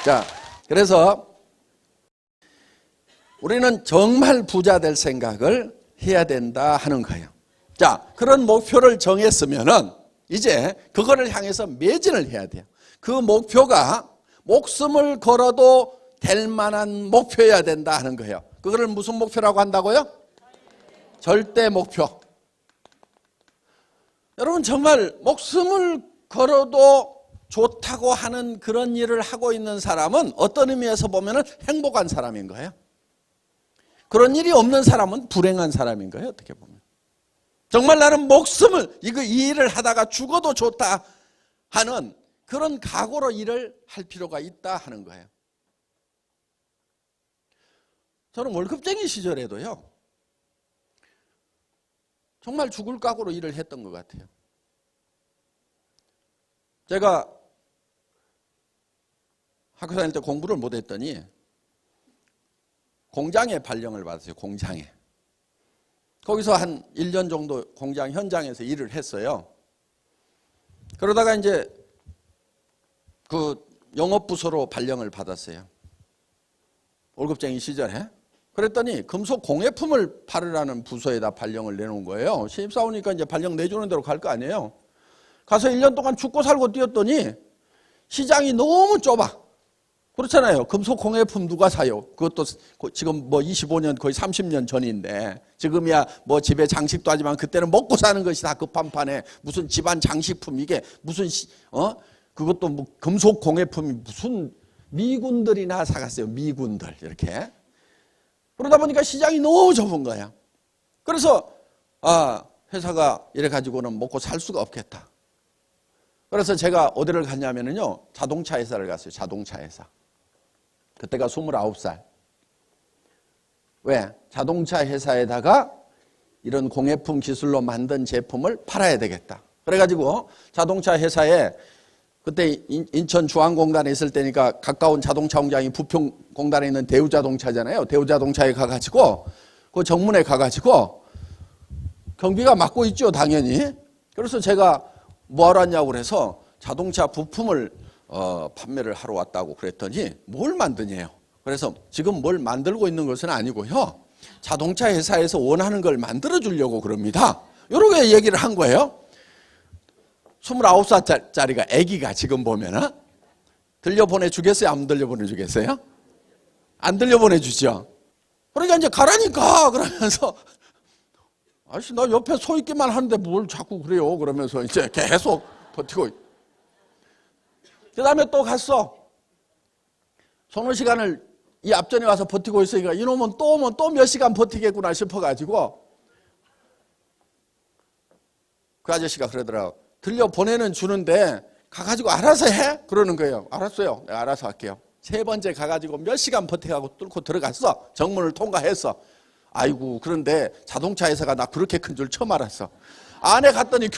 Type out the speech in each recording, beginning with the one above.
자, 그래서 우리는 정말 부자 될 생각을 해야 된다 하는 거예요. 자, 그런 목표를 정했으면은 이제 그거를 향해서 매진을 해야 돼요. 그 목표가 목숨을 걸어도 될 만한 목표여야 된다 하는 거예요. 그거를 무슨 목표라고 한다고요? 절대 목표. 여러분, 정말 목숨을 걸어도 좋다고 하는 그런 일을 하고 있는 사람은 어떤 의미에서 보면 행복한 사람인 거예요. 그런 일이 없는 사람은 불행한 사람인 거예요. 어떻게 보면. 정말 나는 목숨을 이 일을 하다가 죽어도 좋다 하는 그런 각오로 일을 할 필요가 있다 하는 거예요. 저는 월급쟁이 시절에도요, 정말 죽을 각오로 일을 했던 것 같아요. 제가 학교 다닐 때 공부를 못했더니 공장에 발령을 받았어요. 공장에. 거기서 한 1년 정도 공장 현장에서 일을 했어요. 그러다가 이제 그 영업부서로 발령을 받았어요. 월급쟁이 시절에. 그랬더니 금속 공예품을 팔으라는 부서에다 발령을 내놓은 거예요. 신입사원이니까 이제 발령 내주는 대로 갈 거 아니에요. 가서 1년 동안 죽고 살고 뛰었더니 시장이 너무 좁아. 그렇잖아요. 금속 공예품 누가 사요? 그것도 지금 뭐 25년 거의 30년 전인데 지금이야 뭐 집에 장식도 하지만 그때는 먹고 사는 것이 다 급한판에 무슨 집안 장식품 이게 무슨 그것도 뭐 금속 공예품이 무슨 미군들이나 사갔어요. 미군들 이렇게. 그러다 보니까 시장이 너무 좁은 거야. 그래서 회사가 이래 가지고는 먹고 살 수가 없겠다. 그래서 제가 어디를 갔냐면요, 자동차 회사를 갔어요. 자동차 회사. 그때가 29살. 왜? 자동차 회사에다가 이런 공예품 기술로 만든 제품을 팔아야 되겠다. 그래가지고 자동차 회사에 그때 인천 중앙공단에 있을 때니까 가까운 자동차 공장이 부평공단에 있는 대우자동차잖아요. 대우자동차에 가가지고 그 정문에 가가지고 경비가 맡고 있죠, 당연히. 그래서 제가 뭐하러 왔냐고 그래서 자동차 부품을 판매를 하러 왔다고 그랬더니 뭘 만드냐요. 그래서 지금 뭘 만들고 있는 것은 아니고요, 자동차 회사에서 원하는 걸 만들어 주려고 그럽니다. 이렇게 얘기를 한 거예요. 29살짜리가 아기가 지금 보면은 들려보내주겠어요? 안 들려보내주겠어요? 안 들려보내주죠. 그러니까 이제 가라니까 그러면서 아저씨 나 옆에 서 있기만 하는데 뭘 자꾸 그래요 그러면서 이제 계속 버티고. 그 다음에 또 갔어. 서너 시간을 이 앞전에 와서 버티고 있으니까 이놈은 또 오면 또 몇 시간 버티겠구나 싶어가지고 그 아저씨가 그러더라고. 들려보내는 주는데 가가지고 알아서 해? 그러는 거예요. 알았어요. 내가 알아서 할게요. 세 번째 가가지고 몇 시간 버텨가고 뚫고 들어갔어. 정문을 통과했어. 아이고, 그런데 자동차 회사가 나 그렇게 큰 줄 처음 알았어. 안에 갔더니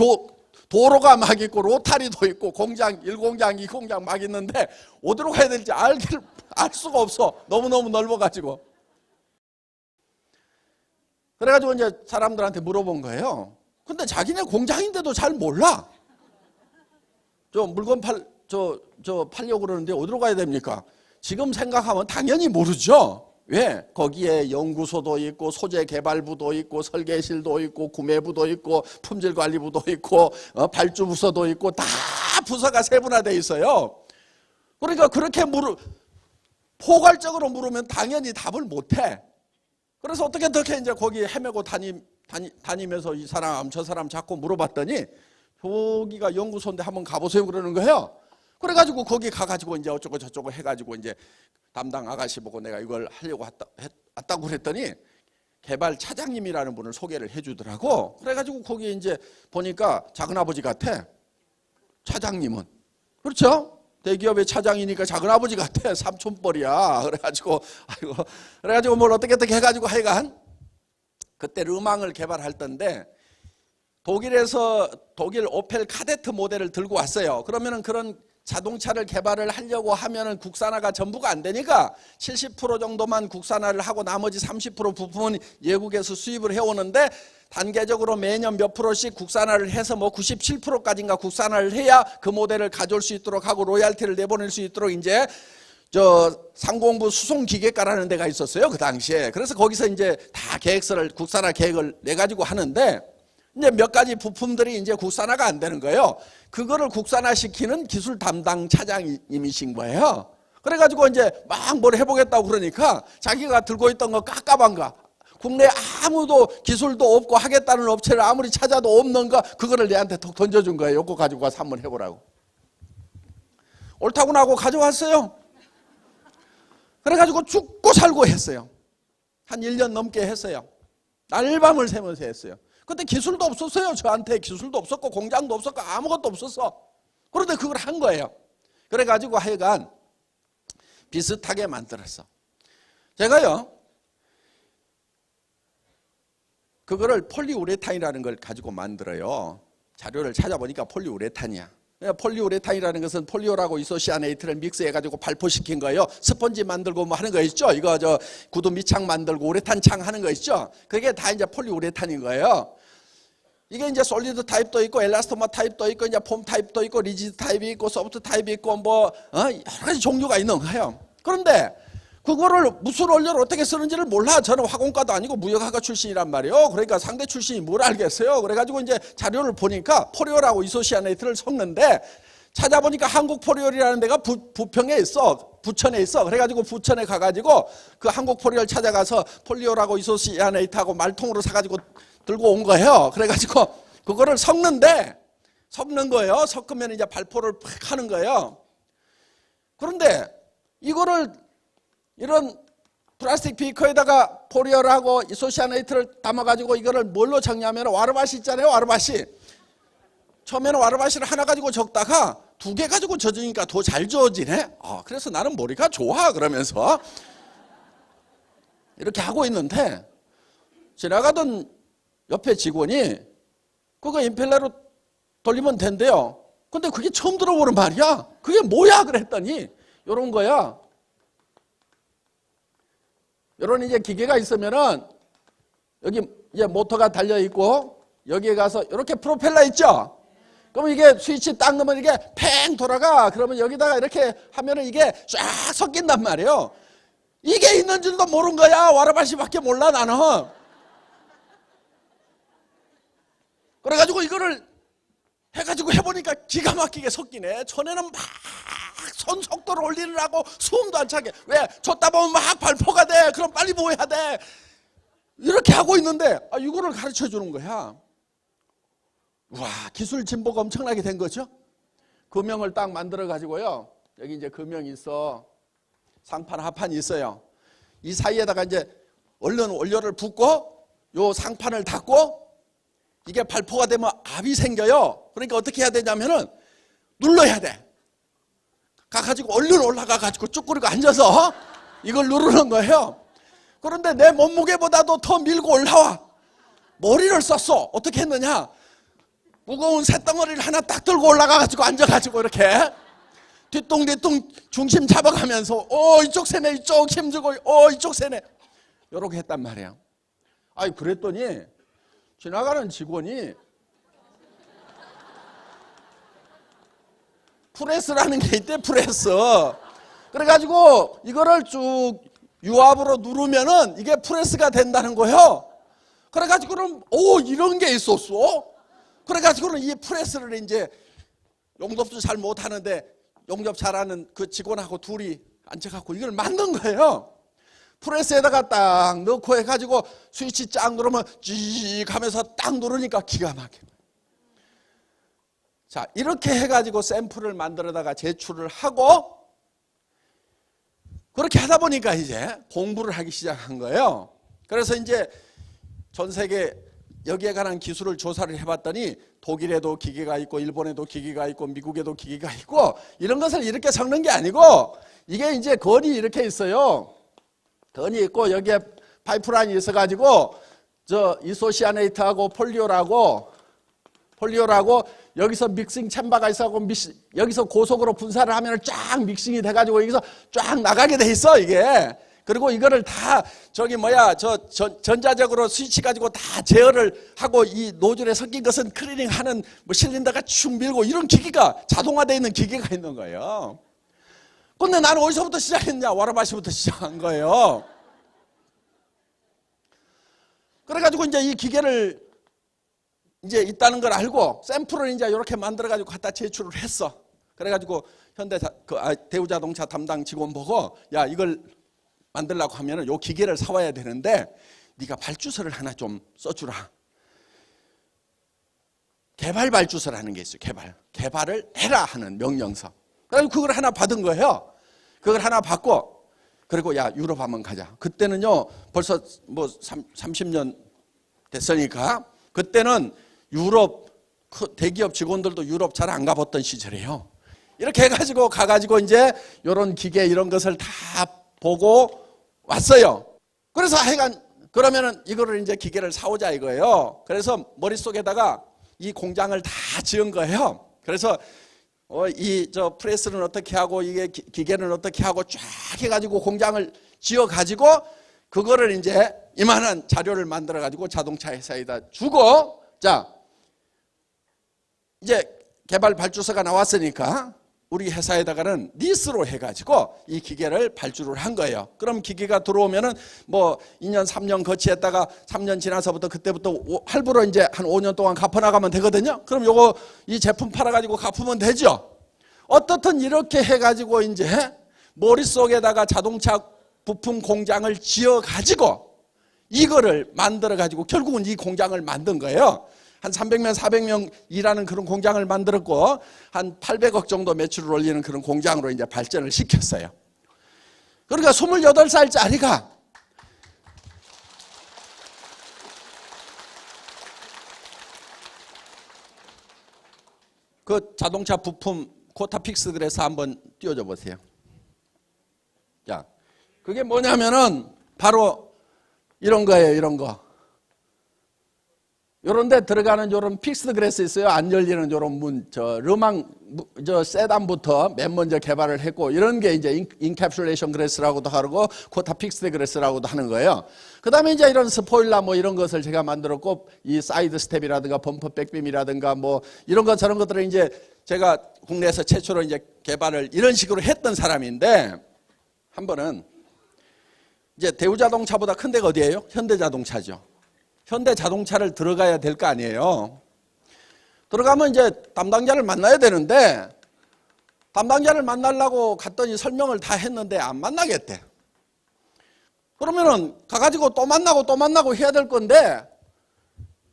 도로가 막 있고 로타리도 있고 공장 1공장 2공장 막 있는데 어디로 가야 될지 알 수가 없어. 너무너무 넓어가지고. 그래가지고 이제 사람들한테 물어본 거예요. 근데 자기네 공장인데도 잘 몰라. 저 물건 팔려고 그러는데 어디로 가야 됩니까? 지금 생각하면 당연히 모르죠. 왜? 거기에 연구소도 있고 소재 개발부도 있고 설계실도 있고 구매부도 있고 품질관리부도 있고 발주부서도 있고 다 부서가 세분화되어 있어요. 그러니까 그렇게 포괄적으로 물으면 당연히 답을 못해. 그래서 어떻게 이제 거기 헤매고 다니면서 이 사람 저 사람 자꾸 물어봤더니 저기가 연구소인데 한번 가보세요 그러는 거예요. 그래가지고 거기 가가지고 이제 어쩌고 저쩌고 해가지고 이제 담당 아가씨 보고 내가 이걸 하려고 왔다고 그랬더니 개발 차장님이라는 분을 소개를 해주더라고. 그래가지고 거기 이제 보니까 작은아버지 같아. 차장님은. 그렇죠? 대기업의 차장이니까 작은아버지 같아. 삼촌뻘이야. 그래가지고 뭘 어떻게 해가지고 하여간 그때 르망을 개발할 때인데 독일 오펠 카데트 모델을 들고 왔어요. 그러면은 그런 자동차를 개발을 하려고 하면은 국산화가 전부가 안 되니까 70% 정도만 국산화를 하고 나머지 30% 부품은 외국에서 수입을 해오는데 단계적으로 매년 몇 프로씩 국산화를 해서 뭐 97%까지인가 국산화를 해야 그 모델을 가져올 수 있도록 하고 로열티를 내보낼 수 있도록 이제 저 상공부 수송기계과라는 데가 있었어요, 그 당시에. 그래서 거기서 이제 다 계획서를 국산화 계획을 내 가지고 하는데 이제 몇 가지 부품들이 이제 국산화가 안 되는 거예요. 그거를 국산화 시키는 기술 담당 차장님이신 거예요. 그래가지고 이제 막 뭘 해보겠다고 그러니까 자기가 들고 있던 거 깝깝한가, 국내 아무도 기술도 없고 하겠다는 업체를 아무리 찾아도 없는 거, 그거를 내한테 톡 던져준 거예요. 요거 가지고 가서 한번 해보라고. 옳다고 나고 가져왔어요. 그래가지고 죽고 살고 했어요. 한 1년 넘게 했어요. 날밤을 새면서 했어요. 그때 기술도 없었어요. 저한테 기술도 없었고 공장도 없었고 아무것도 없었어. 그런데 그걸 한 거예요. 그래가지고 하여간 비슷하게 만들었어. 제가요, 그거를 폴리우레탄이라는 걸 가지고 만들어요. 자료를 찾아보니까 폴리우레탄이야. 폴리우레탄이라는 것은 폴리오라고 이소시아네이트를 믹스해가지고 발포시킨 거예요. 스펀지 만들고 뭐 하는 거 있죠? 이거 저 구두 밑창 만들고 우레탄 창 하는 거 있죠? 그게 다 이제 폴리우레탄인 거예요. 이게 이제 솔리드 타입도 있고 엘라스토머 타입도 있고 이제 폼 타입도 있고 리지드 타입이 있고 소프트 타입이 있고 뭐 여러 가지 종류가 있는 거예요. 그런데 그거를 무슨 원료를 어떻게 쓰는지를 몰라. 저는 화공과도 아니고 무역학과 출신이란 말이에요. 그러니까 상대 출신이 뭘 알겠어요. 그래가지고 이제 자료를 보니까 포리올하고 이소시아네이트를 섞는데 찾아보니까 한국포리올이라는 데가 부평에 있어. 부천에 있어. 그래가지고 부천에 가가지고 그 한국포리올 찾아가서 폴리올하고 이소시아네이트하고 말통으로 사가지고 들고 온 거예요. 그래가지고 그거를 섞는 거예요. 섞으면 이제 발포를 팍 하는 거예요. 그런데 이거를 이런 플라스틱 비커에다가 포리올하고 이소시아네이트를 담아가지고 이거를 뭘로 적냐면 와르바시 있잖아요. 와르바시. 처음에는 와르바시를 하나 가지고 적다가 2개 가지고 젖으니까 더 잘 저어지네. 그래서 나는 머리가 좋아 그러면서 이렇게 하고 있는데 지나가던 옆에 직원이 그거 임펠러로 돌리면 된대요. 근데 그게 처음 들어보는 말이야. 그게 뭐야 그랬더니 이런 거야. 이런 이제 기계가 있으면은 여기 이제 모터가 달려 있고 여기에 가서 이렇게 프로펠러 있죠? 그러면 이게 스위치 딱 넣으면 이게 팽 돌아가. 그러면 여기다가 이렇게 하면은 이게 쫙 섞인단 말이에요. 이게 있는 줄도 모른 거야. 와라바시밖에 몰라 나는. 그래가지고 이거를 해가지고 해보니까 기가 막히게 섞이네. 전에는 막 손 속도를 올리느라고 숨도 안 차게. 왜? 줬다 보면 막 발포가 돼. 그럼 빨리 뭐 해야 돼? 이렇게 하고 있는데 이거를 가르쳐 주는 거야. 와, 기술 진보가 엄청나게 된 거죠. 금형을 딱 만들어 가지고요. 여기 이제 금형이 있어. 상판 하판이 있어요. 이 사이에다가 이제 얼른 원료를 붓고 요 상판을 닫고 이게 발포가 되면 압이 생겨요. 그러니까 어떻게 해야 되냐면은 눌러야 돼. 가가지고 얼른 올라가가지고 쭈꾸리고 앉아서 이걸 누르는 거예요. 그런데 내 몸무게보다도 더 밀고 올라와. 머리를 썼어. 어떻게 했느냐? 무거운 쇳덩어리를 하나 딱 들고 올라가가지고 앉아가지고 이렇게 뒤뚱뒤뚱 중심 잡아가면서 이쪽 세네 이쪽 힘주고 이쪽 세네 이렇게 했단 말이야. 그랬더니 지나가는 직원이 프레스라는 게 있대. 프레스. 그래가지고 이거를 쭉 유압으로 누르면은 이게 프레스가 된다는 거예요. 그래가지고는 이런 게 있었어. 그래가지고는 이 프레스를 이제 용접도 잘 못하는데 용접 잘하는 그 직원하고 둘이 앉아갖고 이걸 만든 거예요. 프레스에다가 딱 넣고 해가지고 스위치 쫙 누르면 찌익 하면서 딱 누르니까 기가 막혀. 자, 이렇게 해가지고 샘플을 만들어다가 제출을 하고 그렇게 하다 보니까 이제 공부를 하기 시작한 거예요. 그래서 이제 전 세계 여기에 관한 기술을 조사를 해봤더니 독일에도 기계가 있고 일본에도 기계가 있고 미국에도 기계가 있고 이런 것을 이렇게 섞는 게 아니고 이게 이제 건이 이렇게 있어요. 건이 있고 여기에 파이프라인이 있어가지고 저 이소시아네이트하고 폴리올하고 여기서 믹싱 챔버가 있어가지고 여기서 고속으로 분사를 하면 쫙 믹싱이 돼가지고 여기서 쫙 나가게 돼 있어 이게. 그리고 이거를 다 전자적으로 스위치 가지고 다 제어를 하고 이 노즐에 섞인 것은 클리닝하는 뭐 실린더가 쭉 밀고 이런 기기가 자동화되어 있는 기계가 있는 거예요. 근데 나는 어디서부터 시작했냐? 와라바시부터 시작한 거예요. 그래가지고 이제 이 기계를 이제 있다는 걸 알고 샘플을 이제 이렇게 만들어가지고 갖다 제출을 했어. 그래가지고 대우자동차 담당 직원 보고, 야, 이걸 만들려고 하면은 요 기계를 사와야 되는데 네가 발주서를 하나 좀 써주라. 개발 발주서라는 게 있어요. 개발을 해라 하는 명령서. 그래서 그걸 하나 받은 거예요. 그걸 하나 받고, 그리고 야, 유럽 한번 가자. 그때는요 벌써 뭐 30년 됐으니까, 그때는 유럽 대기업 직원들도 유럽 잘 안 가봤던 시절이에요. 이렇게 해가지고 가가지고 이제 이런 기계 이런 것을 다 보고 왔어요. 그래서 하여간 그러면은 이거를 이제 기계를 사오자 이거예요. 그래서 머릿속에다가 이 공장을 다 지은 거예요. 그래서 이 저 프레스는 어떻게 하고 이게 기계는 어떻게 하고 쫙 해가지고 공장을 지어 가지고 그거를 이제 이만한 자료를 만들어 가지고 자동차 회사에다 주고, 자 이제 개발 발주서가 나왔으니까 우리 회사에다가는 리스로 해가지고 이 기계를 발주를 한 거예요. 그럼 기계가 들어오면은 뭐 2년 3년 거치했다가 3년 지나서부터 그때부터 할부로 이제 한 5년 동안 갚아 나가면 되거든요. 그럼 요거 이 제품 팔아가지고 갚으면 되죠. 어떻든 이렇게 해가지고 이제 머릿속에다가 자동차 부품 공장을 지어가지고 이거를 만들어가지고 결국은 이 공장을 만든 거예요. 한 300명, 400명 일하는 그런 공장을 만들었고 한 800억 정도 매출을 올리는 그런 공장으로 이제 발전을 시켰어요. 그러니까 28살짜리가 그 자동차 부품 코타 픽스 그래서 한번 띄워줘 보세요. 자, 그게 뭐냐면은 바로 이런 거예요. 이런 거. 요런 데 들어가는 요런 픽스드 그래스 있어요. 안 열리는 요런 문, 세단부터 맨 먼저 개발을 했고, 이런 게 이제 인캡슐레이션 그래스라고도 하고, 코타 픽스드 그래스라고도 하는 거예요. 그 다음에 이제 이런 스포일러 뭐 이런 것을 제가 만들었고, 이 사이드 스텝이라든가 범퍼 백빔이라든가 뭐 이런 것 저런 것들을 이제 제가 국내에서 최초로 이제 개발을 이런 식으로 했던 사람인데, 한 번은 이제 대우자동차보다 큰 데가 어디예요? 현대자동차죠. 현대자동차를 들어가야 될 거 아니에요. 들어가면 이제 담당자를 만나야 되는데, 담당자를 만나려고 갔더니 설명을 다 했는데 안 만나겠대. 그러면은 가가지고 또 만나고 해야 될 건데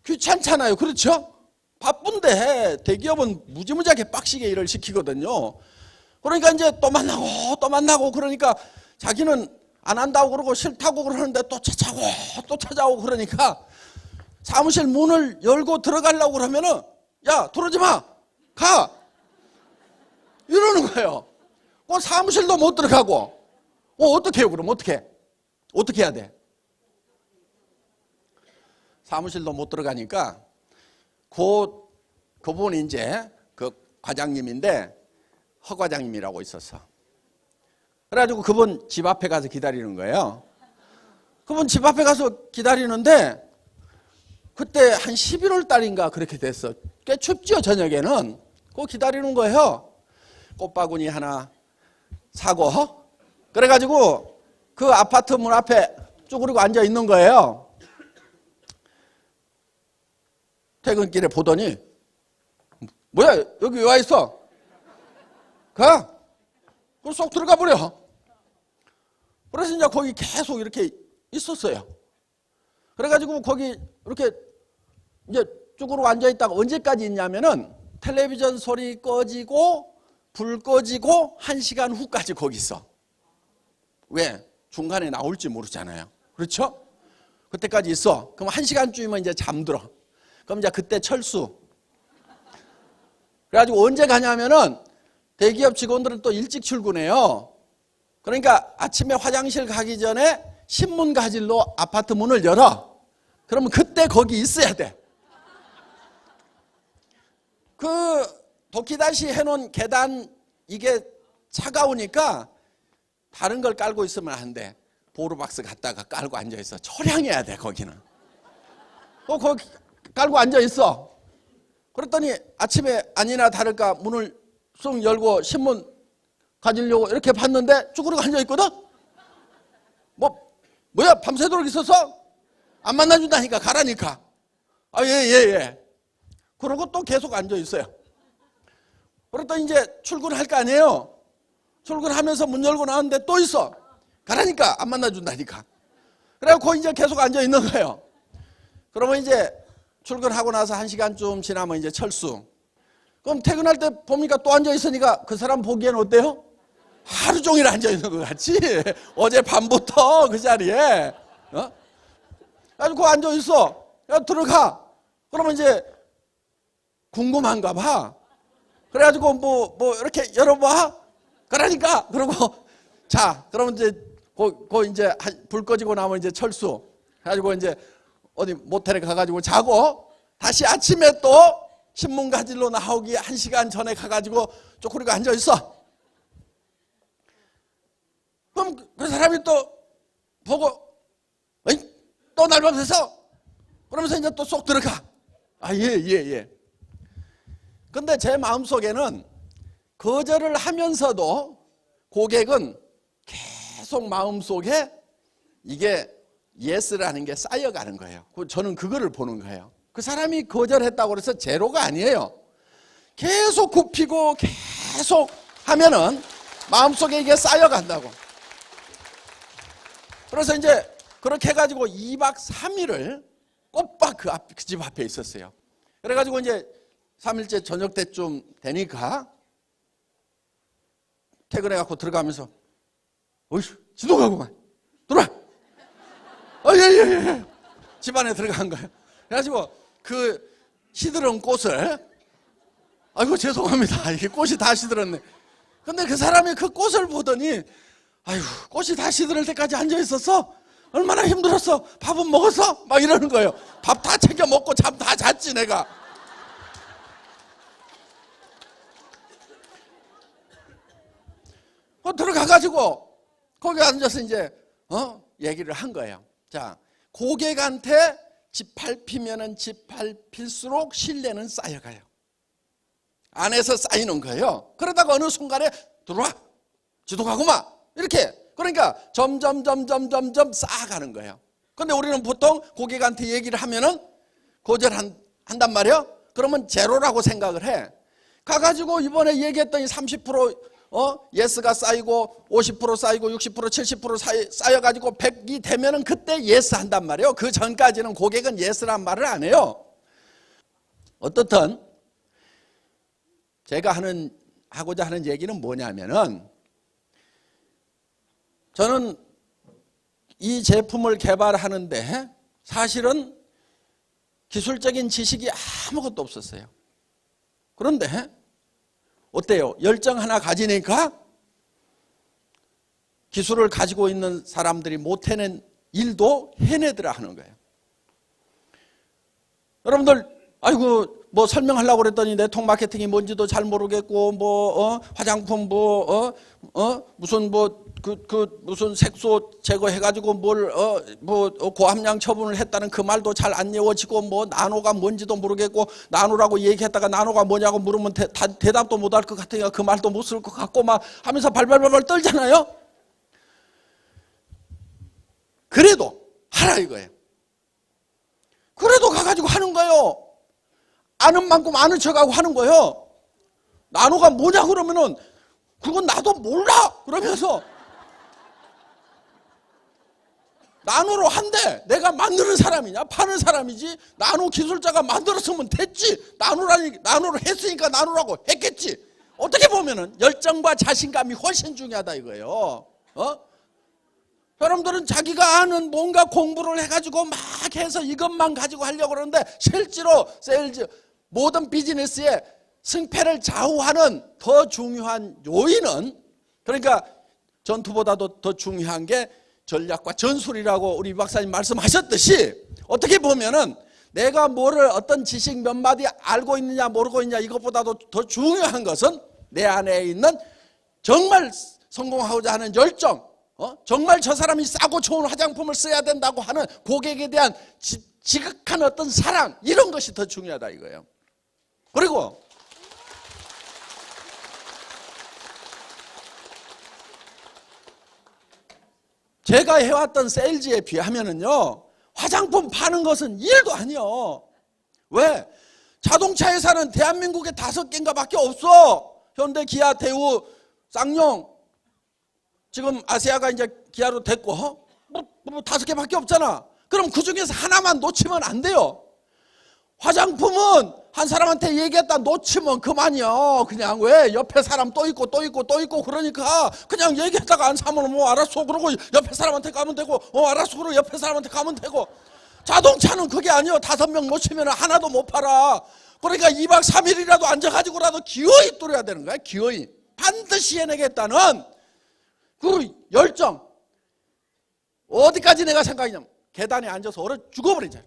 귀찮잖아요. 그렇죠? 바쁜데 대기업은 무지무지하게 빡시게 일을 시키거든요. 그러니까 이제 또 만나고 그러니까 자기는 안 한다고 그러고 싫다고 그러는데 또 찾아오고 그러니까 사무실 문을 열고 들어가려고 그러면은 야, 들어오지 마! 가! 이러는 거예요. 그 사무실도 못 들어가고. 어떻게 해요, 그럼? 어떻게 해야 돼? 사무실도 못 들어가니까 그분이 이제 그 과장님인데 허 과장님이라고 있었어. 그래가지고 그분 집 앞에 가서 기다리는 거예요. 그분 집 앞에 가서 기다리는데 그때 한 11월 달인가 그렇게 됐어. 꽤 춥죠, 저녁에는. 그거 기다리는 거예요. 꽃바구니 하나 사고. 그래가지고 그 아파트 문 앞에 쭈그리고 앉아 있는 거예요. 퇴근길에 보더니 뭐야, 여기 왜 와 있어? 가. 그럼 쏙 들어가 버려. 그래서 이제 거기 계속 이렇게 있었어요. 그래가지고 거기 이렇게 이제 쭈그리고 앉아있다가 언제까지 있냐면은 텔레비전 소리 꺼지고 불 꺼지고 1시간 후까지 거기 있어. 왜? 중간에 나올지 모르잖아요. 그렇죠? 그때까지 있어. 그럼 1시간쯤이면 이제 잠들어. 그럼 이제 그때 철수. 그래가지고 언제 가냐면은 대기업 직원들은 또 일찍 출근해요. 그러니까 아침에 화장실 가기 전에 신문 가질로 아파트 문을 열어. 그러면 그때 거기 있어야 돼. 그 도끼다시 해놓은 계단 이게 차가우니까 다른 걸 깔고 있으면 안 돼. 보루박스 갖다가 깔고 앉아있어. 초량해야 돼, 거기는. 거기 깔고 앉아있어. 그랬더니 아침에 아니나 다를까 문을 쑥 열고 신문 가지려고 이렇게 봤는데 쭈그리고 앉아있거든? 뭐야, 밤새도록 있었어? 안 만나준다니까, 가라니까. 예. 그러고 또 계속 앉아있어요. 그러다 이제 출근할 거 아니에요? 출근하면서 문 열고 나왔는데 또 있어. 가라니까, 안 만나준다니까. 그래갖고 이제 계속 앉아있는 거예요. 그러면 이제 출근하고 나서 1시간쯤 지나면 이제 철수. 그럼 퇴근할 때 보니까 또 앉아있으니까 그 사람 보기엔 어때요? 하루 종일 앉아있는 것 같지? 어제 밤부터 그 자리에. 아주 그 앉아있어. 야, 들어가. 그러면 이제 궁금한가 봐. 그래가지고 뭐 이렇게 열어봐. 그러니까. 그러고 자, 그러면 이제 이제 불 꺼지고 나면 이제 철수. 그래가지고 이제 어디 모텔에 가가지고 자고 다시 아침에 또 신문 가지러 나오기 1시간 전에 가가지고 쪼그리고 앉아있어. 그럼 그 사람이 또 보고 또 날 밤새서 그러면서 이제 또 쏙 들어가. 예. 근데 제 마음속에는 거절을 하면서도 고객은 계속 마음속에 이게 예스라는 게 쌓여가는 거예요. 저는 그거를 보는 거예요. 그 사람이 거절했다고 해서 제로가 아니에요. 계속 굽히고 계속 하면은 마음속에 이게 쌓여간다고. 그래서 이제 그렇게 해가지고 2박 3일을 꼬박 그 집 앞에 있었어요. 그래가지고 이제 3일째 저녁 때쯤 되니까 퇴근해갖고 들어가면서 어이씨 지도가구만 들어와. 예. 집 안에 들어간 거예요. 그래가지고 그 시들은 꽃을 아이고 죄송합니다. 이게 꽃이 다 시들었네. 근데 그 사람이 그 꽃을 보더니 아이고 꽃이 다 시들을 때까지 앉아 있었어? 얼마나 힘들었어? 밥은 먹었어? 막 이러는 거예요. 밥 다 챙겨 먹고 잠 다 잤지 내가. 들어가가지고 거기 앉아서 이제 얘기를 한 거예요. 자, 고객한테 짓밟히면은 짓밟힐수록 신뢰는 쌓여가요. 안에서 쌓이는 거예요. 그러다가 어느 순간에 들어와 지도가구마 이렇게 그러니까 점점 쌓아가는 거예요. 근데 우리는 보통 고객한테 얘기를 하면은 거절한단 말이에요. 그러면 제로라고 생각을 해. 가가지고 이번에 얘기했더니 30% 예스가 쌓이고 50% 쌓이고 60% 70% 쌓여가지고 100이 되면은 그때 예스 한단 말이에요. 그 전까지는 고객은 예스란 말을 안 해요. 어떻든 제가 하고자 하는 얘기는 뭐냐면은 저는 이 제품을 개발하는데 사실은 기술적인 지식이 아무것도 없었어요. 그런데 어때요? 열정 하나 가지니까 기술을 가지고 있는 사람들이 못 해낸 일도 해내더라 하는 거예요. 여러분들 아이고 뭐 설명하려고 그랬더니 네트워크 마케팅이 뭔지도 잘 모르겠고 화장품 무슨 무슨 색소 제거해가지고 고함량 처분을 했다는 그 말도 잘 안 외워지고 나노가 뭔지도 모르겠고 나노라고 얘기했다가 나노가 뭐냐고 물으면 대답도 못 할 것 같으니까 그 말도 못 쓸 것 같고 막 하면서 발발발발 떨잖아요. 그래도 하라 이거예요. 그래도 가가지고 하는 거예요. 아는 만큼 아는 척하고 하는 거예요. 나노가 뭐냐 그러면은 그건 나도 몰라 그러면서 나노로 한대. 내가 만드는 사람이냐 파는 사람이지. 나노 기술자가 만들었으면 됐지. 나노를 했으니까 나노라고 했겠지. 어떻게 보면은 열정과 자신감이 훨씬 중요하다 이거예요. 사람들은 자기가 아는 뭔가 공부를 해가지고 막 해서 이것만 가지고 하려고 그러는데 실제로 세일즈 모든 비즈니스의 승패를 좌우하는 더 중요한 요인은 그러니까 전투보다도 더 중요한 게 전략과 전술이라고 우리 박사님 말씀하셨듯이 어떻게 보면은 내가 뭐를 어떤 지식 몇 마디 알고 있느냐 모르고 있느냐 이것보다도 더 중요한 것은 내 안에 있는 정말 성공하고자 하는 열정, 정말 저 사람이 싸고 좋은 화장품을 써야 된다고 하는 고객에 대한 지극한 어떤 사랑 이런 것이 더 중요하다 이거예요. 그리고 제가 해왔던 세일즈에 비하면은요, 화장품 파는 것은 일도 아니요. 왜? 자동차 회사는 대한민국에 5개인가 밖에 없어. 현대, 기아, 대우, 쌍용. 지금 아세아가 이제 기아로 됐고, 뭐 5개밖에 없잖아. 그럼 그 중에서 하나만 놓치면 안 돼요. 화장품은 한 사람한테 얘기했다 놓치면 그만이요. 그냥 왜? 옆에 사람 또 있고 또 있고 또 있고 그러니까 그냥 얘기했다가 안 사면 뭐 알았어 그러고 옆에 사람한테 가면 되고 알았어 그러고 옆에 사람한테 가면 되고. 자동차는 그게 아니요. 5명 놓치면 하나도 못 팔아. 그러니까 2박 3일이라도 앉아가지고라도 기어이 뚫어야 되는 거야. 기어이. 반드시 해내겠다는 그 열정. 어디까지 내가 생각이냐면 계단에 앉아서 얼어 죽어버리잖아.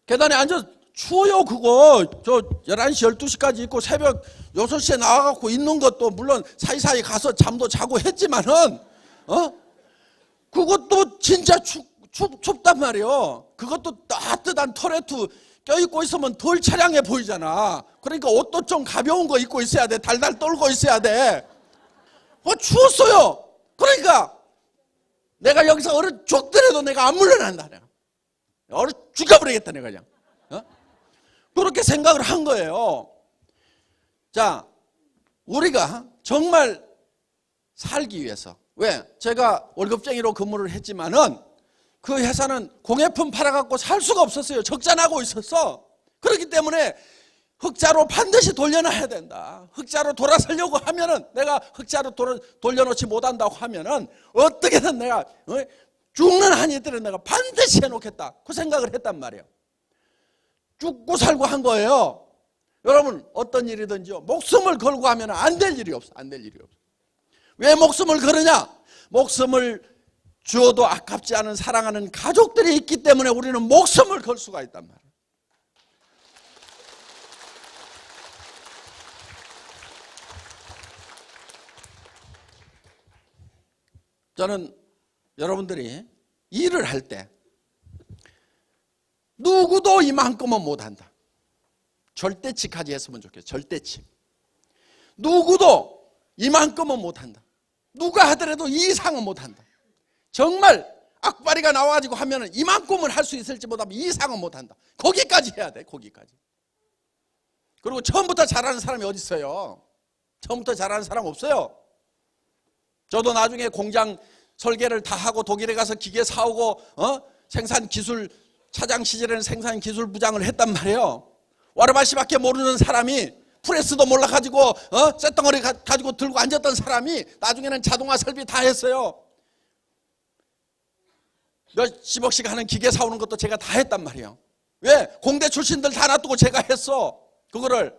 계단에 앉아서 추워요. 그거 저 11시 12시까지 있고 새벽 6시에 나와갖고 있는 것도 물론 사이사이 가서 잠도 자고 했지만은 그것도 진짜 춥단 말이에요. 그것도 따뜻한 터레트 껴입고 있으면 덜 차량해 보이잖아. 그러니까 옷도 좀 가벼운 거 입고 있어야 돼. 달달 떨고 있어야 돼. 추웠어요. 그러니까 내가 여기서 얼어 죽더라도 내가 안 물러난다. 내가 얼어 죽여버리겠다 내가 그냥. 그렇게 생각을 한 거예요. 자, 우리가 정말 살기 위해서. 왜? 제가 월급쟁이로 근무를 했지만은 그 회사는 공예품 팔아갖고 살 수가 없었어요. 적자나고 있었어. 그렇기 때문에 흑자로 반드시 돌려놔야 된다. 흑자로 돌아서려고 하면은 내가 흑자로 돌려놓지 못한다고 하면은 어떻게든 내가 죽는 한이 있더라도 내가 반드시 해놓겠다. 그 생각을 했단 말이에요. 죽고 살고 한 거예요. 여러분 어떤 일이든지요. 목숨을 걸고 하면 안 될 일이 없어. 안 될 일이 없어. 왜 목숨을 걸으냐? 목숨을 주어도 아깝지 않은 사랑하는 가족들이 있기 때문에 우리는 목숨을 걸 수가 있단 말이에요. 저는 여러분들이 일을 할 때 누구도 이만큼은 못한다. 절대치까지 했으면 좋겠어요. 절대치. 누구도 이만큼은 못한다. 누가 하더라도 이 이상은 못한다. 정말 악바리가 나와가지고 하면 이만큼은 할 수 있을지 못하면 이 이상은 못한다. 거기까지 해야 돼. 거기까지. 그리고 처음부터 잘하는 사람이 어디 있어요? 처음부터 잘하는 사람 없어요. 저도 나중에 공장 설계를 다 하고 독일에 가서 기계 사오고 생산기술 차장 시절에는 생산기술부장을 했단 말이에요. 와르바시밖에 모르는 사람이 프레스도 몰라가지고 쇳덩어리 가지고 들고 앉았던 사람이 나중에는 자동화 설비 다 했어요. 몇십억씩 하는 기계 사오는 것도 제가 다 했단 말이에요. 왜? 공대 출신들 다 놔두고 제가 했어. 그거를.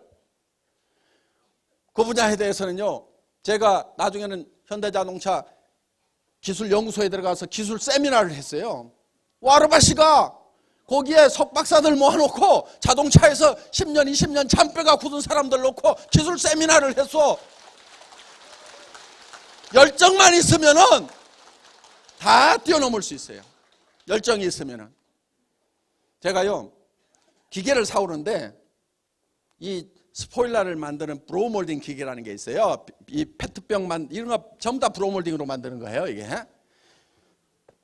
그 분야에 대해서는요, 제가 나중에는 현대자동차 기술연구소에 들어가서 기술 세미나를 했어요. 와르바시가 거기에 석박사들 모아놓고 자동차에서 10년, 20년 잔뼈가 굳은 사람들 놓고 기술 세미나를 했어. 열정만 있으면은 다 뛰어넘을 수 있어요. 열정이 있으면은. 제가요, 기계를 사오는데 이 스포일러를 만드는 브로우몰딩 기계라는 게 있어요. 이 페트병 이런 거 전부 다 브로우몰딩으로 만드는 거예요, 이게.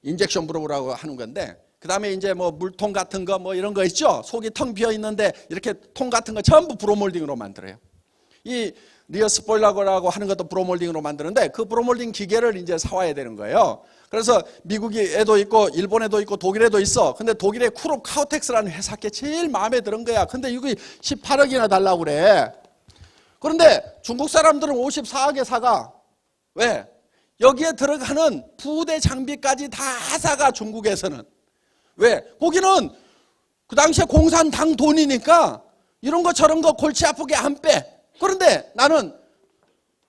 인젝션 브로우라고 하는 건데, 그 다음에 이제 뭐 물통 같은 거 뭐 이런 거 있죠? 속이 텅 비어 있는데 이렇게 통 같은 거 전부 브로우몰딩으로 만들어요. 이 리어 스포일러라고 하는 것도 브로우몰딩으로 만드는데 그 브로우몰딩 기계를 이제 사와야 되는 거예요. 그래서 미국에도 있고 일본에도 있고 독일에도 있어. 근데 독일의 쿠롭 카우텍스라는 회사께 제일 마음에 드는 거야. 근데 이거 18억이나 달라고 그래. 그런데 중국 사람들은 54억에 사가. 왜? 여기에 들어가는 부대 장비까지 다 사가, 중국에서는. 왜? 거기는 그 당시에 공산당 돈이니까 이런 거 저런 거 골치 아프게 안 빼. 그런데 나는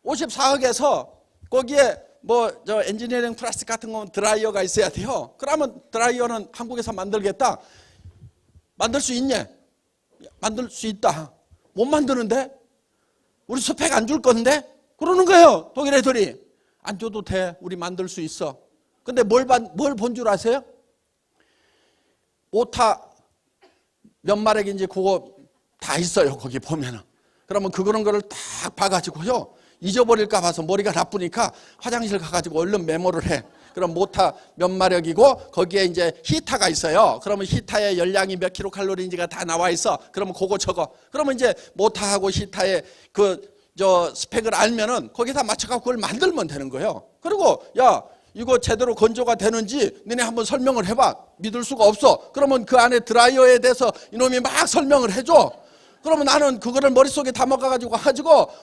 54억에서 거기에 뭐 저 엔지니어링 플라스틱 같은 건 드라이어가 있어야 돼요. 그러면 드라이어는 한국에서 만들겠다. 만들 수 있냐? 만들 수 있다. 못 만드는데? 우리 스펙 안 줄 건데? 그러는 거예요. 독일 애들이. 안 줘도 돼. 우리 만들 수 있어. 근데 뭘 본 줄 아세요? 오타 몇 마력인지 그거 다 있어요. 거기 보면은. 그러면 그런 거를 딱 봐가지고요. 잊어버릴까 봐서 머리가 나쁘니까 화장실 가가지고 얼른 메모를 해. 그럼 모타 몇 마력이고 거기에 이제 히타가 있어요. 그러면 히타의 열량이 몇 킬로칼로리인지가 다 나와 있어. 그러면 그거 적어. 그러면 이제 모타하고 히타의 스펙을 알면은 거기다 맞춰갖고 그걸 만들면 되는 거예요. 그리고 야, 이거 제대로 건조가 되는지 너네 한번 설명을 해봐. 믿을 수가 없어. 그러면 그 안에 드라이어에 대해서 이놈이 막 설명을 해줘. 그러면 나는 그거를 머릿속에 담아가지고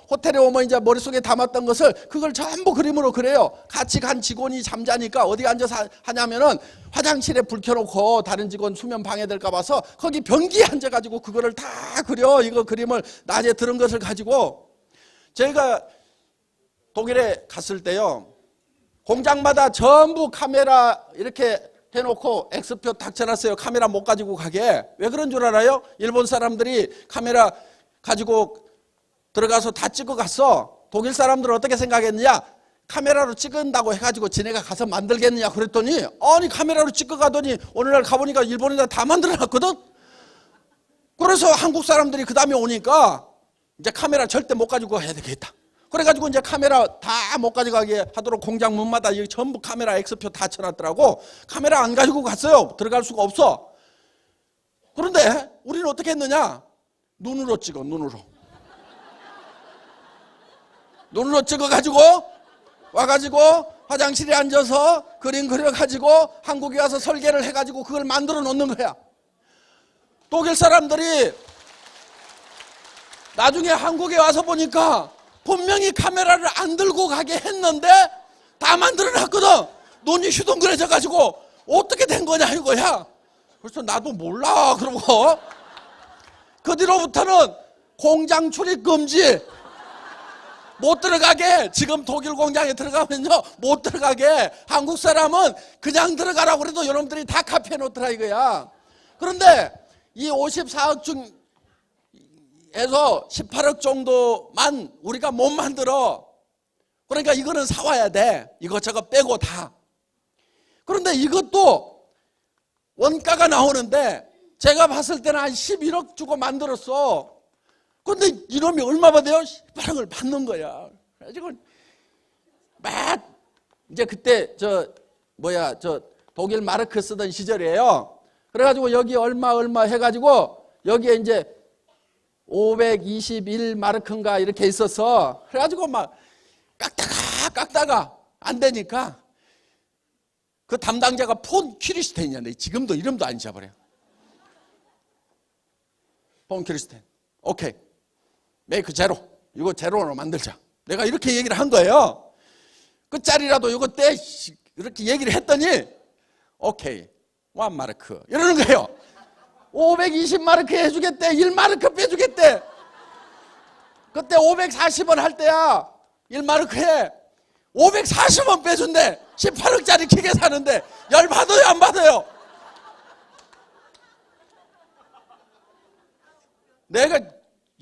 호텔에 오면 이제 머릿속에 담았던 것을 그걸 전부 그림으로 그려요. 같이 간 직원이 잠자니까 어디 앉아서 하냐면은 화장실에 불 켜놓고 다른 직원 수면 방해될까 봐서 거기 변기에 앉아가지고 그거를 다 그려. 이거 그림을 낮에 들은 것을 가지고 제가 독일에 갔을 때요. 공장마다 전부 카메라 이렇게 해놓고 X표 딱 쳐놨어요. 카메라 못 가지고 가게. 왜 그런 줄 알아요? 일본 사람들이 카메라 가지고 들어가서 다 찍어 갔어. 독일 사람들은 어떻게 생각했느냐? 카메라로 찍은다고 해가지고 지네가 가서 만들겠느냐 그랬더니 아니 카메라로 찍어 가더니 오늘날 가보니까 일본에다 다 만들어놨거든. 그래서 한국 사람들이 그 다음에 오니까 이제 카메라 절대 못 가지고 가야 되겠다. 그래가지고 이제 카메라 다 못 가져가게 하도록 공장 문마다 여기 전부 카메라 X표 다 쳐놨더라고. 카메라 안 가지고 갔어요. 들어갈 수가 없어. 그런데 우리는 어떻게 했느냐? 눈으로 찍어, 눈으로. 눈으로 찍어가지고 와가지고 화장실에 앉아서 그림 그려가지고 한국에 와서 설계를 해가지고 그걸 만들어 놓는 거야. 독일 사람들이 나중에 한국에 와서 보니까 분명히 카메라를 안 들고 가게 했는데 다 만들어놨거든. 눈이 휘둥그레져가지고 어떻게 된 거냐 이거야. 그래서 나도 몰라 그러고 그 뒤로부터는 공장 출입 금지. 못 들어가게. 지금 독일 공장에 들어가면요 못 들어가게. 한국 사람은 그냥 들어가라고 그래도 여러분들이 다 카피해 놓더라 이거야. 그런데 이 54억 중 에서 18억 정도만 우리가 못 만들어. 그러니까 이거는 사와야 돼. 이것저것 빼고 다. 그런데 이것도 원가가 나오는데 제가 봤을 때는 한 11억 주고 만들었어. 그런데 이놈이 얼마 받아요? 18억을 받는 거야. 그래가지고 막 이제 그때 독일 마르크 쓰던 시절이에요. 그래가지고 여기 얼마 해가지고 여기에 이제 521 마르크인가 이렇게 있어서 그래가지고 막 깎다가 안 되니까 그 담당자가 폰 퀴리스텐이었네. 지금도 이름도 안 잊어버려. 폰 퀴리스텐. 오케이. 메이크 제로. 이거 제로로 만들자. 내가 이렇게 얘기를 한 거예요. 끝자리라도 이거 떼. 이렇게 얘기를 했더니 오케이. 1 마르크. 이러는 거예요. 520마르크 해주겠대. 1마르크 빼주겠대. 그때 540원 할 때야. 1마르크 해. 540원 빼준대. 18억짜리 기계 사는데 열 받아요 안 받아요? 내가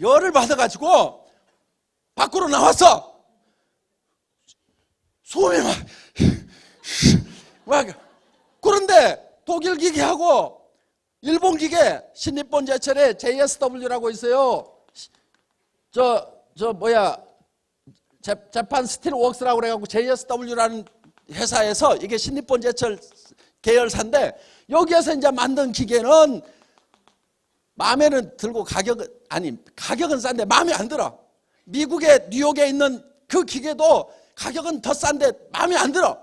열을 받아가지고 밖으로 나왔어. 소음이 막 그런데 독일 기계하고 일본 기계 신니폰 제철에 JSW라고 있어요. 재판 스틸웍스라고 그래갖고 JSW라는 회사에서 이게 신니폰 제철 계열사인데 여기에서 이제 만든 기계는 마음에는 들고 가격은 싼데 마음에 안 들어. 미국의 뉴욕에 있는 그 기계도 가격은 더 싼데 마음에 안 들어.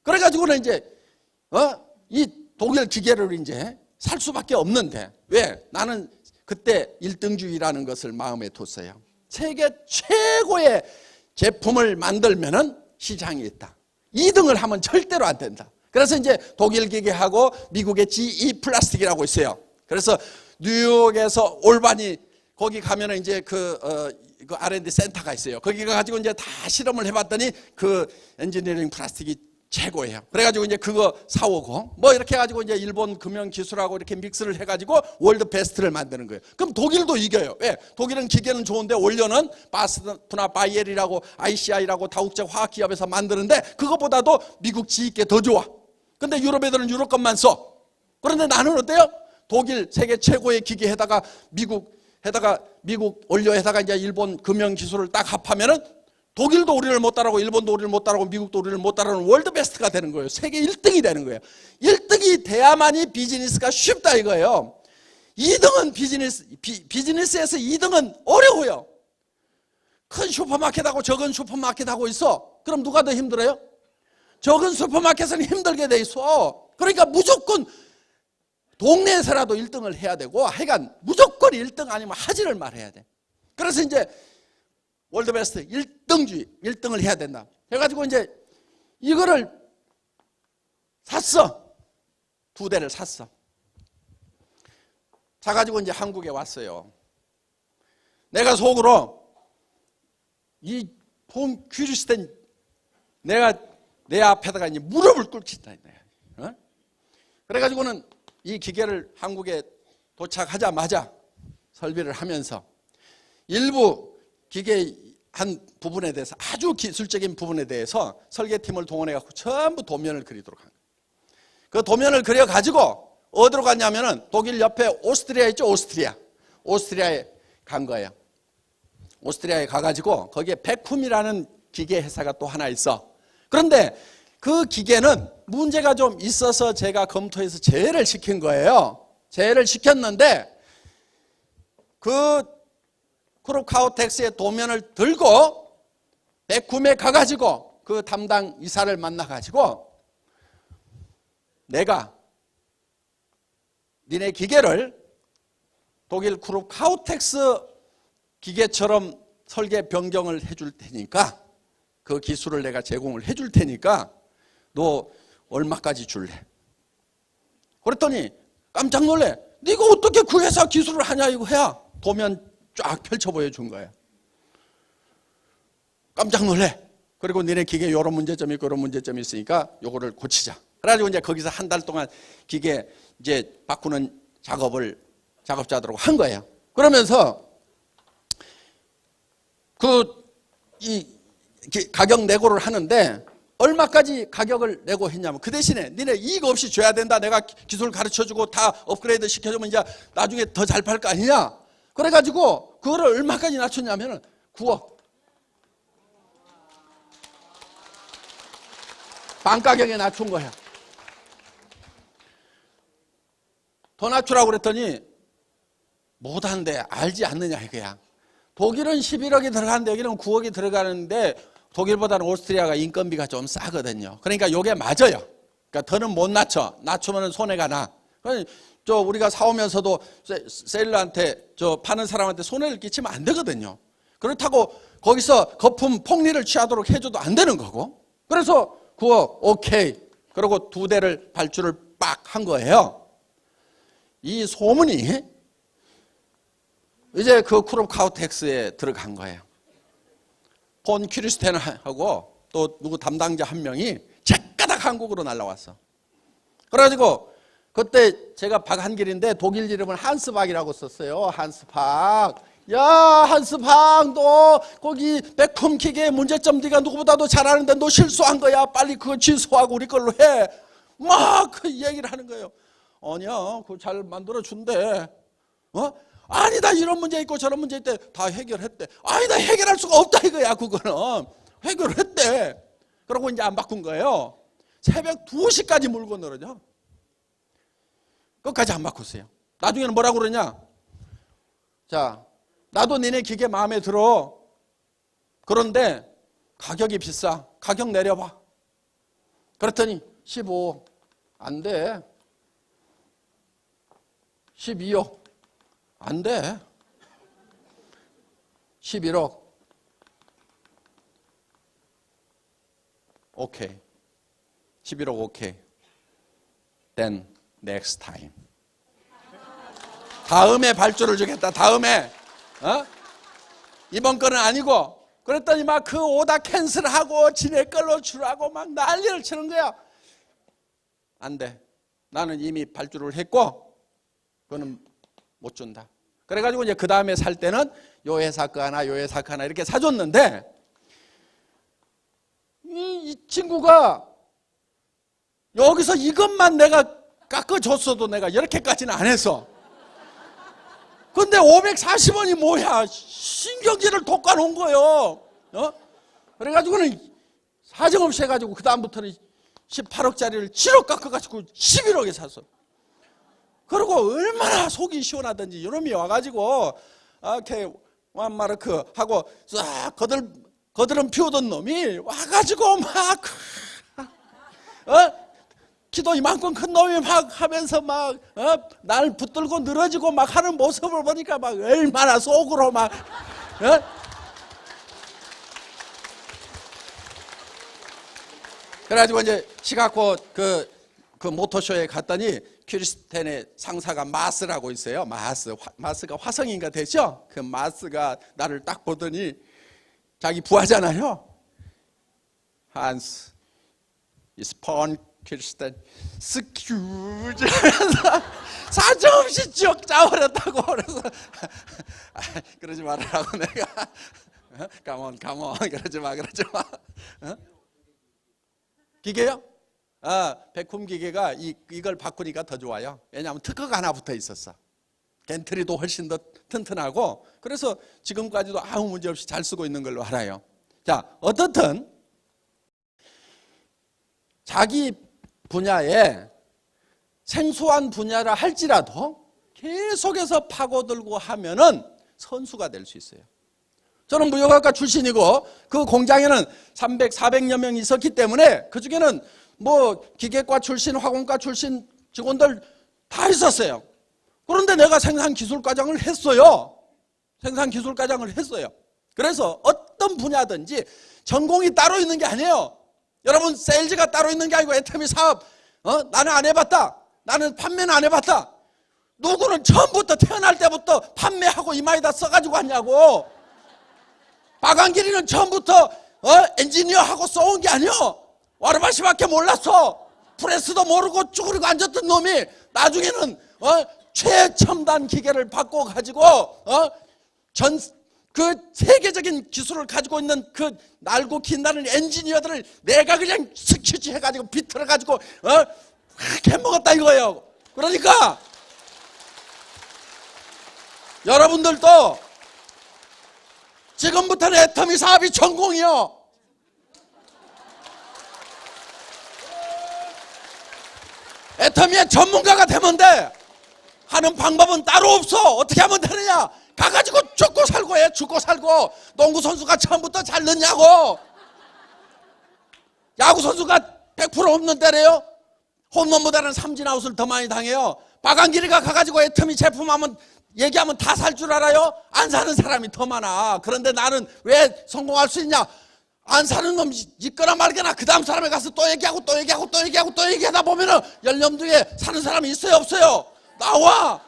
그래가지고는 이제 이 독일 기계를 이제 살 수밖에 없는데 왜? 나는 그때 1등주의라는 것을 마음에 뒀어요. 세계 최고의 제품을 만들면은 시장이 있다. 2등을 하면 절대로 안 된다. 그래서 이제 독일 기계하고 미국의 GE 플라스틱이라고 있어요. 그래서 뉴욕에서 올바니 거기 가면은 이제 그 R&D 센터가 있어요. 거기 가지고 이제 다 실험을 해봤더니 그 엔지니어링 플라스틱이 최고예요. 그래가지고 이제 그거 사오고 뭐 이렇게 해가지고 이제 일본 금형 기술하고 이렇게 믹스를 해가지고 월드 베스트를 만드는 거예요. 그럼 독일도 이겨요. 왜? 독일은 기계는 좋은데 원료는 바스프나 바이엘이라고 ICI라고 다국제 화학기업에서 만드는데 그거보다도 미국 지식계 더 좋아. 근데 유럽 애들은 유럽 것만 써. 그런데 나는 어때요? 독일 세계 최고의 기계에다가 미국 원료에다가 이제 일본 금형 기술을 딱 합하면은 독일도 우리를 못 따라오고 일본도 우리를 못 따라오고 미국도 우리를 못 따라오는 월드 베스트가 되는 거예요. 세계 1등이 되는 거예요. 1등이 돼야만이 비즈니스가 쉽다 이거예요. 2등은 비즈니스에서 2등은 어려워요. 큰 슈퍼마켓하고 적은 슈퍼마켓하고 있어. 그럼 누가 더 힘들어요? 적은 슈퍼마켓은 힘들게 돼 있어. 그러니까 무조건 동네에서라도 1등을 해야 되고 하여간 무조건 1등 아니면 하지를 말해야 돼. 그래서 이제 월드베스트 1등주의 1등을 해야 된다 해가지고 이제 이거를 샀어. 2대를 샀어. 사가지고 이제 한국에 왔어요. 내가 속으로 이 폰 퀴리스텐 내가 내 앞에다가 이제 무릎을 꿇친다. 어? 그래가지고는 이 기계를 한국에 도착하자마자 설비를 하면서 일부 기계 한 부분에 대해서 아주 기술적인 부분에 대해서 설계팀을 동원해갖고 전부 도면을 그리도록 한 거예요. 그 도면을 그려가지고 어디로 갔냐면은 독일 옆에 오스트리아 있죠? 오스트리아에 간 거예요. 오스트리아에 가가지고 거기에 베쿰이라는 기계 회사가 또 하나 있어. 그런데 그 기계는 문제가 좀 있어서 제가 검토해서 제외를 시킨 거예요. 제외를 시켰는데 그 크루카우텍스의 도면을 들고 베쿰에 가가지고 그 담당 이사를 만나가지고 내가 니네 기계를 독일 크루카우텍스 기계처럼 설계 변경을 해줄 테니까 그 기술을 내가 제공을 해줄 테니까 너 얼마까지 줄래? 그랬더니 깜짝 놀래. 네가 어떻게 그 회사 기술을 하냐 이거 해야 도면 쫙 펼쳐 보여준 거야. 깜짝 놀래. 그리고 니네 기계 이런 문제점이 있고 이런 문제점이 있으니까 요거를 고치자. 그래가지고 이제 거기서 한 달 동안 기계 이제 바꾸는 작업을 작업자들하고 한 거예요. 그러면서 이 가격 내고를 하는데 얼마까지 가격을 내고 했냐면 그 대신에 니네 이익 없이 줘야 된다. 내가 기술 가르쳐주고 다 업그레이드 시켜주면 이제 나중에 더 잘 팔 거 아니냐. 그래가지고 그거를 얼마까지 낮췄냐면 9억. 반 가격에 낮춘 거야. 더 낮추라고 그랬더니 못한대. 알지 않느냐 이거야. 독일은 11억이 들어가는데 여기는 9억이 들어가는데 독일보다는 오스트리아가 인건비가 좀 싸거든요. 그러니까 이게 맞아요. 그러니까 더는 못 낮춰. 낮추면 손해가 나. 저 우리가 사오면서도 세일러한테 저 파는 사람한테 손해를 끼치면 안 되거든요. 그렇다고 거기서 거품 폭리를 취하도록 해줘도 안 되는 거고. 그래서 9억 오케이. 그리고 2대를 발주를 빡 한 거예요. 이 소문이 이제 그 크루카우텍스에 들어간 거예요. 폰 퀴리스텐하고 또 누구 담당자 한 명이 제까닥 한국으로 날라왔어. 그래가지고 그때 제가 박한길인데 독일 이름은 한스박이라고 썼어요. 한스박. 야 한스박 너 거기 베쿰 기계 문제점 네가 누구보다도 잘하는데 너 실수한 거야. 빨리 그거 취소하고 우리 걸로 해. 막 그 얘기를 하는 거예요. 아니야 그거 잘 만들어준대. 아니다 이런 문제 있고 저런 문제 있대. 다 해결했대. 아니다 해결할 수가 없다 이거야. 그거는 해결을 했대. 그러고 이제 안 바꾼 거예요. 새벽 2시까지 물고 늘어져. 끝까지 안 바꿨어요. 나중에는 뭐라고 그러냐. 자 나도 니네 기계 마음에 들어. 그런데 가격이 비싸. 가격 내려봐. 그랬더니 15 안 돼. 12억 안 돼. 11억 오케이. 11억 오케이. Then next time. 다음에 발주를 주겠다. 다음에 이번 거는 아니고. 그랬더니 막 그 오다 캔슬하고 지네 걸로 주라고 막 난리를 치는 거야. 안 돼. 나는 이미 발주를 했고 그거는 못 준다. 그래가지고 이제 그 다음에 살 때는 요 회사 거 하나, 요 회사 거 하나 이렇게 사줬는데 이 친구가 여기서 이것만 내가 깎아줬어도 내가 이렇게까지는 안 했어. 근데 540원이 뭐야? 신경질을 돋궈놓은 거예요. 그래가지고는 사정없이 해가지고 그 다음부터는 18억짜리를 7억 깎아가지고 11억에 샀어. 그리고 얼마나 속이 시원하던지 이놈이 와가지고 이렇게 완마르크 하고 싹 거드름 피우던 놈이 와가지고 막 키도 이만큼 큰 놈이 막 하면서 막 날 붙들고 늘어지고 막 하는 모습을 보니까 막 얼마나 속으로 막 그래가지고 이제 시카고 그 모터쇼에 갔더니 크리스텐의 상사가 마스라고 있어요. 마스가 화성인가 되죠? 그 마스가 나를 딱 보더니 자기 부하잖아요. 한스 이스폰 크리스텐 스큐즈 사정없이 쭉 짜버렸다고. 그래서 그러지 말라고 내가 가몬 그러지 마 기계요? 백홈 기계가 이걸 바꾸니까 더 좋아요. 왜냐하면 특허가 하나 붙어 있었어. 겐트리도 훨씬 더 튼튼하고, 그래서 지금까지도 아무 문제 없이 잘 쓰고 있는 걸로 알아요. 자, 어떻든 자기 분야에 생소한 분야라 할지라도 계속해서 파고들고 하면은 선수가 될 수 있어요. 저는 무역학과 출신이고 그 공장에는 300, 400여 명이 있었기 때문에 그 중에는 뭐 기계과 출신, 화공과 출신 직원들 다 있었어요. 그런데 내가 생산기술과장을 했어요. 생산기술과장을 했어요. 그래서 어떤 분야든지 전공이 따로 있는 게 아니에요. 여러분, 세일즈가 따로 있는 게 아니고 애터미 사업 나는 안 해봤다. 나는 판매는 안 해봤다. 누구는 처음부터 태어날 때부터 판매하고 이마에다 써가지고 왔냐고. 박한길이는 처음부터 엔지니어하고 써온 게 아니요. 와르바시밖에 몰랐어. 프레스도 모르고 쭈그리고 앉았던 놈이 나중에는 최첨단 기계를 바꿔가지고 그 세계적인 기술을 가지고 있는 그 날고 긴다는 엔지니어들을 내가 그냥 스퀴지 해가지고 비틀어가지고 해먹었다 이거예요. 그러니까 여러분들도 지금부터는 애터미 사업이 전공이요. 애터미의 전문가가 되면 돼. 하는 방법은 따로 없어. 어떻게 하면 되느냐? 가가지고 죽고 살고 해. 죽고 살고. 농구선수가 처음부터 잘 넣냐고. 야구선수가 100% 홈런 때려요. 홈런보다는 삼진아웃을 더 많이 당해요. 박한길이가 가가지고 애터미 제품하면 얘기하면 다 살 줄 알아요? 안 사는 사람이 더 많아. 그런데 나는 왜 성공할 수 있냐? 안 사는 놈 있거나 말거나 그 다음 사람에 가서 또 얘기하고 또 얘기하고 또 얘기하고 또 얘기하다 보면은 연령등에 사는 사람이 있어요 없어요? 나와.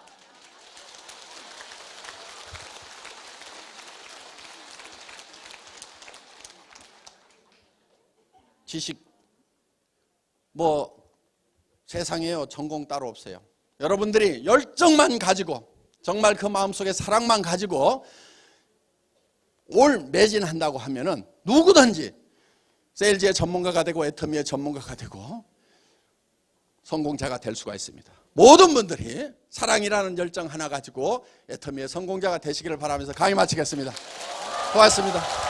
지식 뭐 세상에요 전공 따로 없어요. 여러분들이 열정만 가지고 정말 그 마음속에 사랑만 가지고 올 매진한다고 하면은 누구든지 세일즈의 전문가가 되고 애터미의 전문가가 되고 성공자가 될 수가 있습니다. 모든 분들이 사랑이라는 열정 하나 가지고 애터미의 성공자가 되시기를 바라면서 강의 마치겠습니다. 고맙습니다.